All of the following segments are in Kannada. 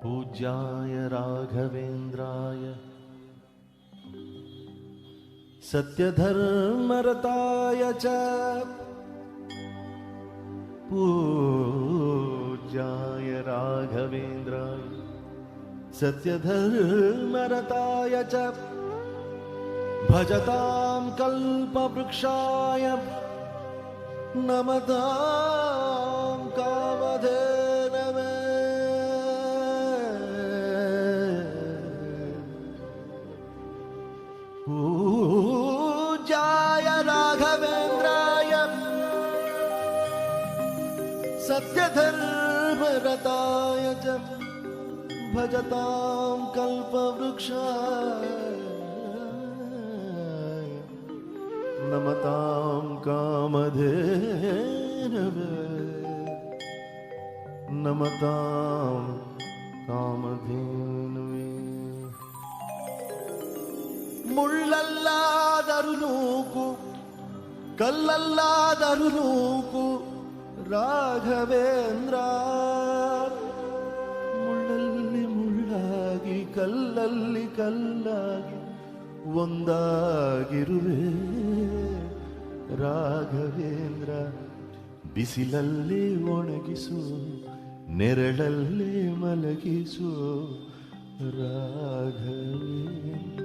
पूज्याय राघवेन्द्राय सत्यधर्मरताय च पूज्याय राघवेन्द्राय सत्यधर्मरताय च भजतां कल्पवृक्षाय नमतां कामधेनवे पूज्याय राघवेन्द्राय सत्यधर्मरताय च भजतां कल्पवृक्षाय नमतां कामधेनवे नमतां कामधेनवे ಮುಳ್ಳಲ್ಲಾದರೂ ನೂಕು ಕಲ್ಲಲ್ಲಾದರೂ ನೂಕು ರಾಘವೇಂದ್ರ ಮುಳ್ಳಲ್ಲಿ ಮುಳ್ಳಾಗಿ ಕಲ್ಲಲ್ಲಿ ಕಲ್ಲಾಗಿ ಒಂದಾಗಿರುವೆ ರಾಘವೇಂದ್ರ ಬಿಸಿಲಲ್ಲಿ ಒಣಗಿಸು ನೆರಳಲ್ಲಿ ಮಲಗಿಸು ರಾಘವೇಂದ್ರ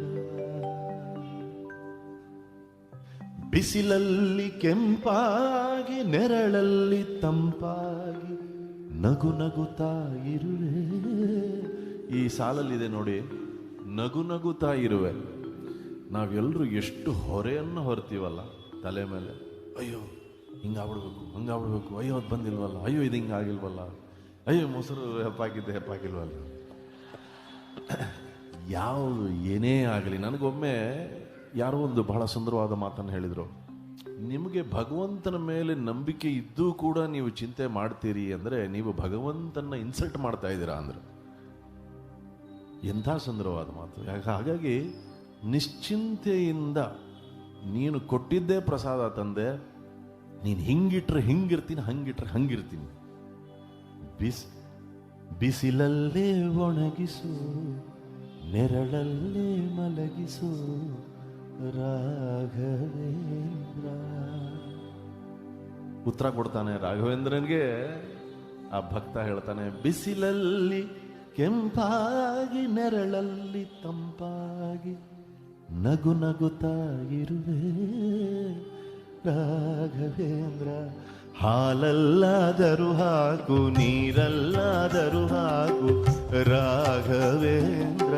ಬಿಸಿಲಲ್ಲಿ ಕೆಂಪಾಗಿ ನೆರಳಲ್ಲಿ ತಂಪಾಗಿ ನಗು ನಗುತ್ತಾ ಇರುವೆ. ಈ ಸಾಲಲ್ಲಿದೆ ನೋಡಿ, ನಗು ನಗುತ್ತಾ ಇರುವೆ. ನಾವೆಲ್ಲರೂ ಎಷ್ಟು ಹೊರೆಯನ್ನು ಹೊರ್ತೀವಲ್ಲ ತಲೆ ಮೇಲೆ. ಅಯ್ಯೋ ಹಿಂಗಾಗ್ಬಿಡ್ಬೇಕು, ಹಂಗಾಗ್ಬಿಡ್ಬೇಕು, ಅಯ್ಯೋ ಅದು ಬಂದಿಲ್ವಲ್ಲ, ಅಯ್ಯೋ ಇದು ಹಿಂಗಾಗಿಲ್ವಲ್ಲ, ಅಯ್ಯೋ ಮೊಸರು ಹೆಪ್ಪಾಗಿಲ್ವಲ್ಲ. ಯಾವುದು ಏನೇ ಆಗಲಿ, ನನಗೊಮ್ಮೆ ಯಾರೋ ಒಂದು ಬಹಳ ಸುಂದರವಾದ ಮಾತನ್ನು ಹೇಳಿದರು. ನಿಮಗೆ ಭಗವಂತನ ಮೇಲೆ ನಂಬಿಕೆ ಇದ್ದೂ ಕೂಡ ನೀವು ಚಿಂತೆ ಮಾಡ್ತೀರಿ ಅಂದರೆ ನೀವು ಭಗವಂತನ ಇನ್ಸಲ್ಟ್ ಮಾಡ್ತಾ ಇದ್ದೀರಾ ಅಂದರು. ಎಂಥ ಸುಂದರವಾದ ಮಾತು. ಹಾಗಾಗಿ ನಿಶ್ಚಿಂತೆಯಿಂದ ನೀನು ಕೊಟ್ಟಿದ್ದೇ ಪ್ರಸಾದ ತಂದೆ, ನೀನು ಹಿಂಗಿಟ್ರೆ ಹಿಂಗಿರ್ತೀನಿ, ಹಂಗಿಟ್ರೆ ಹಂಗಿರ್ತೀನಿ. ಬಿಸಿಲಲ್ಲೇ ಒಣಗಿಸು ನೆರಳಲ್ಲೇ ಮಲಗಿಸು ರಾಘವೇಂದ್ರ. ಉತ್ತರ ಕೊಡ್ತಾನೆ ರಾಘವೇಂದ್ರನಿಗೆ ಆ ಭಕ್ತ. ಹೇಳ್ತಾನೆ, ಬಿಸಿಲಲ್ಲಿ ಕೆಂಪಾಗಿ ನೆರಳಲ್ಲಿ ತಂಪಾಗಿ ನಗು ನಗುತ್ತಾ ಇರುವೆ ರಾಘವೇಂದ್ರ. ಹಾಲಲ್ಲಾದರೂ ಹಾಕು ನೀರಲ್ಲಾದರೂ ಹಾಕು ರಾಘವೇಂದ್ರ.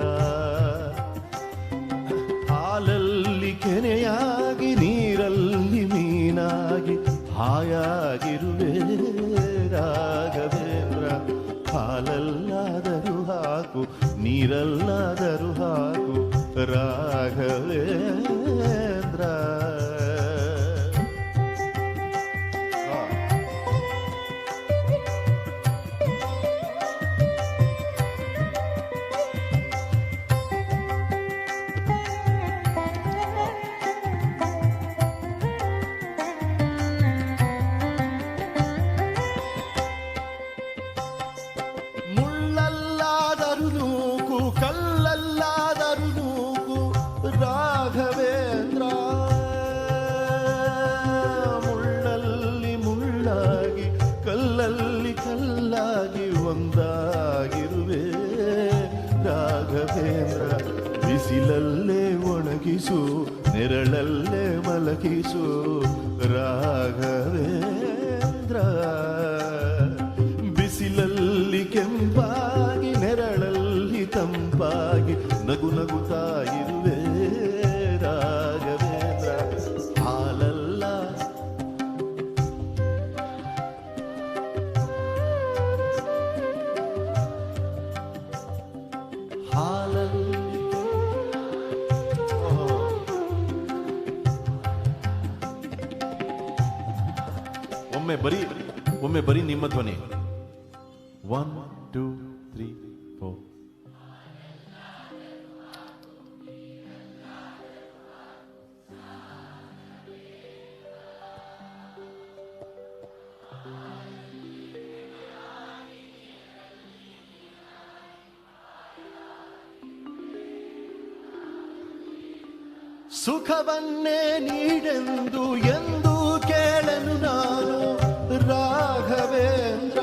ಹಾಲಲ್ಲಿ ಕೆನೆಯಾಗಿ ನೀರಲ್ಲಿ ಮೀನಾಗಿ ಹಾಯಾಗಿರುವೆ ರಾಘವೇಂದ್ರ. ಹಾಲಲ್ಲಾದರೂ ಹಾಕು ನೀರಲ್ಲಾದರೂ ಹಾಕು ರಾಘವೇಂದ್ರ. ಕಲ್ಲಲ್ಲಾದರೂ ನೂಕು ರಾಘವೇಂದ್ರ. ಮುಳ್ಳಲ್ಲಿ ಮುಳ್ಳಾಗಿ ಕಲ್ಲಲ್ಲಿ ಕಲ್ಲಾಗಿ ಒಂದಾಗಿರುವೆ ರಾಘವೇಂದ್ರ. ಬಿಸಿಲಲ್ಲೇ ಒಣಗಿಸು ನೆರಳಲ್ಲೇ ಮಲಗಿಸು ರಾಘವೇಂದ್ರ. ಬಿಸಿಲಲ್ಲಿ ಕೆಂಪಾಗಿ ನೆರಳಲ್ಲಿ ತಂಪಾಗಿ ನಗು ನಗುತ್ತಾ ಇರುವೆ ರಾಘವೇಂದ್ರ. ಹಾಲಲ್ಲ ಹಾಲಲ್ಲಿ ಒಮ್ಮೆ ಬರೀ ನಿಮ್ಮ ಧ್ವನಿ. 1 2 3 4. ಸುಖವನ್ನೇ ನೀಡೆಂದು ಎಂದು ಕೇಳನು ನಾನು ರಾಘವೇಂದ್ರ.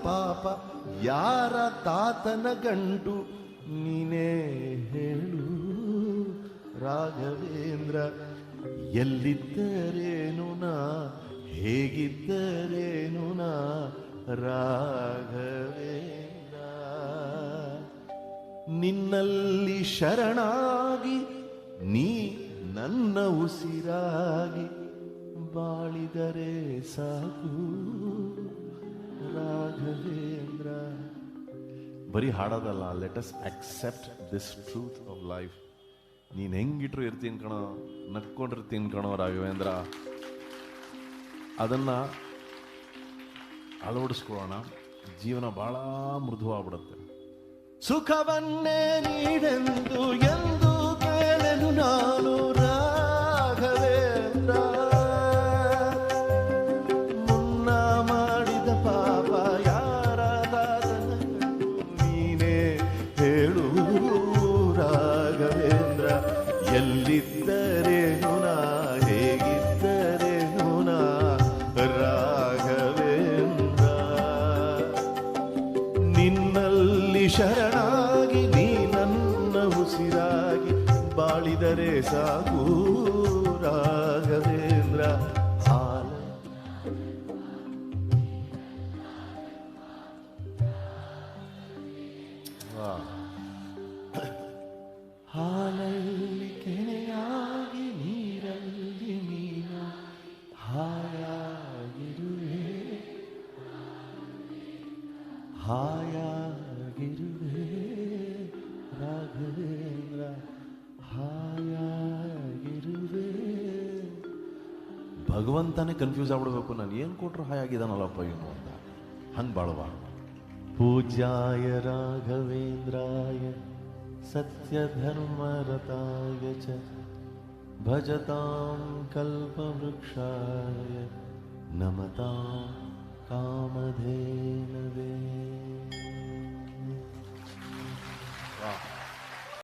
ಪಾಪ ಯಾರ ತಾತನ ಗಂಟು ನೀನೇ ಹೇಳು ರಾಘವೇಂದ್ರ. ಎಲ್ಲಿದ್ದರೇನು ನಾ ಹೇಗಿದ್ದರೇನು ನಾ ರಾಘವೇಂದ್ರ. ನಿನ್ನಲ್ಲಿ ಶರಣಾಗಿ ನೀ ನನ್ನ ಉಸಿರಾಗಿ ಬಾಳಿದರೆ ಸಾಕು ರಾಘವೇಂದ್ರ. ಬರೀ ಹಾಡೋದಲ್ಲ, let us accept this truth of life. ನೀನು ಹೆಂಗಿಟ್ರು ಇರ್ತೀನಿ ಕಣೋ, ನಕ್ಕೊಂಡಿರ್ತೀನಿ ಕಣೋ ರಾಘವೇಂದ್ರ. ಅದನ್ನು ಅಳವಡಿಸ್ಕೊಳ್ಳೋಣ, ಜೀವನ ಬಹಳ ಮೃದುವಾಗ್ಬಿಡುತ್ತೆ. ಸುಖವನ್ನೇ ನೀಡೆಂದು ಎಂದು ಕೇಳಲು ನಾನು ರಾಘವೇಂದ್ರ. ಎಲ್ಲಿದ್ದರೇನು ನಾ ಹೇಗಿದ್ದರೇನು ನಾ ರಾಘವೇಂದ್ರ. ನಿನ್ನಲ್ಲಿ ಶರಣಾಗಿ ನೀ ನನ್ನ ಉಸಿರಾಗಿ ಬಾಳಿದರೆ ಸಾಕು ರಾಘವೇಂದ್ರ. ಹಾಲಲ್ಲಿ ಕೆನೆಯಾಗಿ ನೀರಲ್ಲಿ ನೀನು ಹಾಯಾಗಿರುವೆ ಹಾಯಾಗಿರುವೆ ರಾಘವೇಂದ್ರ ಹಾಯಾಗಿರುವೆ. ಭಗವಂತನೇ ಕನ್ಫ್ಯೂಸ್ ಆಗ್ಬಿಡ್ಬೇಕು, ನಾನು ಏನು ಕೊಟ್ಟರು ಹಾಯಾಗಿದ್ದಾನಲ್ಲಪ್ಪ ಇವನು ಅಂತ. ಹಂಗೆ ಬಾಳುವ. ಪೂಜ್ಯಾಯ ರಾಘವೇಂದ್ರಾಯ ಸತ್ಯಧರ್ಮರತಾಯ ಚ ಭಜತಾಂ ಕಲ್ಪವೃಕ್ಷಾಯ ನಮತಾಂ ಕಾಮಧೇನವೇ.